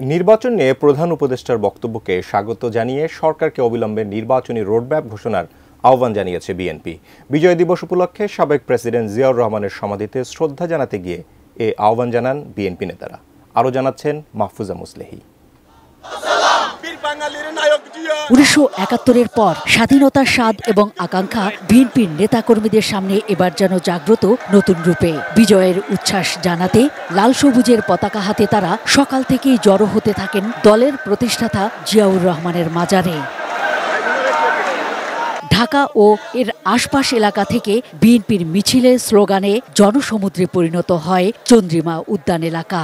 নির্বাচন নিয়ে প্রধান উপদেষ্টার বক্তব্যকে স্বাগত জানিয়ে সরকারকে অবিলম্বে নির্বাচনী রোডম্যাপ ঘোষণার আহ্বান জানিয়েছে বিএনপি। বিজয় দিবস উপলক্ষে সাবেক প্রেসিডেন্ট জিয়াউর রহমানের সমাধিতে শ্রদ্ধা জানাতে গিয়ে এ আহ্বান জানান বিএনপি নেতারা। আরও জানাচ্ছেন মাহফুজা মুসলেহি। 1971-এর পর স্বাধীনতার স্বাদ এবং আকাঙ্ক্ষা বিএনপির নেতাকর্মীদের সামনে এবার যেন জাগ্রত নতুন রূপে। বিজয়ের উচ্ছ্বাস জানাতে লাল সবুজের পতাকা হাতে তারা সকাল থেকেই জড়ো হতে থাকেন দলের প্রতিষ্ঠাতা জিয়াউর রহমানের মাজারে। ঢাকা ও এর আশপাশ এলাকা থেকে বিএনপির মিছিলে স্লোগানে জনসমুদ্রে পরিণত হয় চন্দ্রিমা উদ্যান এলাকা।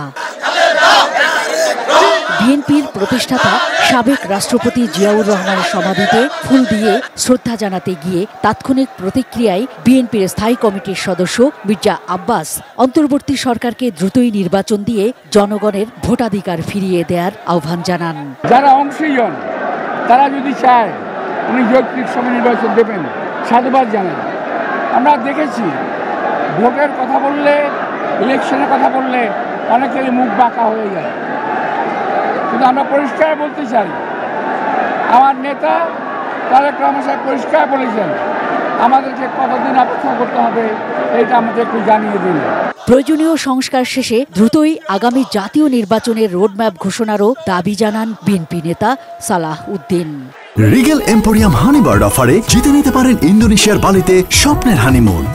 বিএনপির প্রতিষ্ঠাতা সাবেক রাষ্ট্রপতি জিয়াউর রহমানের সমাধিতে ফুল দিয়ে শ্রদ্ধা জানাতে গিয়ে তাৎক্ষণিক প্রতিক্রিয়ায় বিএনপির স্থায়ী কমিটির সদস্য মির্জা আব্বাস অন্তর্বর্তী সরকারকে দ্রুতই নির্বাচন দিয়ে জনগণের ভোটাধিকার ফিরিয়ে দেওয়ার আহ্বান জানান। যারা অংশী হন তারা যদি চায় উনি যৌক্তিক সময় নির্বাচন দেবেন, সাধুবাদ জানান। আমরা দেখেছি ভোটের কথা বললে, ইলেকশনের কথা বললে অনেকেরই মুখ বাঁকা হয়ে যায়, কিন্তু আমরা পরিষ্কার বলতে চাই, আমার নেতা তারেক রহমান সাহেব পরিষ্কার বলেছেন আমাদেরকে কতদিন অপেক্ষা করতে হবে এটা আমাদের একটু জানিয়ে দিন। প্রয়োজনীয় সংস্কার শেষে দ্রুতই আগামী জাতীয় নির্বাচনের রোডম্যাপ ঘোষণারও দাবি জানান বিএনপি নেতা সালাহ উদ্দিন। রিগেল এম্পোরিয়াম হানিবার্ড অফারে জিতে নিতে পারেন ইন্দোনেশিয়ার বালিতে স্বপ্নের হানিমুন।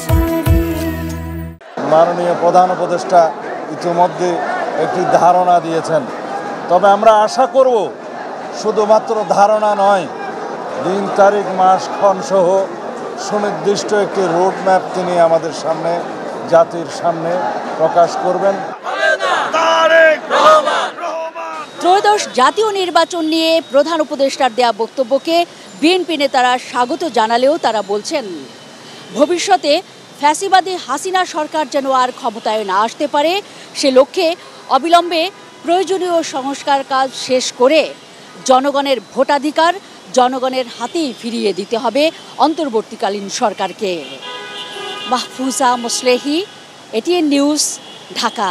মাননীয় প্রধান উপদেষ্টা ইতিমধ্যে একটি ধারণা দিয়েছেন, তবে আমরা আশা করব শুধুমাত্র ধারণা নয়, দিন তারিখ মাস ক্ষণ সহ সুনির্দিষ্ট একটি রোডম্যাপ তিনি আমাদের সামনে, জাতির সামনে প্রকাশ করবেন। ত্রয়োদশ জাতীয় নির্বাচন নিয়ে প্রধান উপদেষ্টার দেয়া বক্তব্যকে বিএনপি নেতারা স্বাগত জানালেও তারা বলছেন, ভবিষ্যতে ফ্যাসিবাদী হাসিনা সরকার যেন আর ক্ষমতায় না আসতে পারে, সে লক্ষ্যে অবিলম্বে প্রয়োজনীয় সংস্কার কাজ শেষ করে জনগণের ভোটাধিকার জনগণের হাতেই ফিরিয়ে দিতে হবে অন্তর্বর্তীকালীন সরকারকে। Mahfuza Muslehi, ATN news, Dhaka.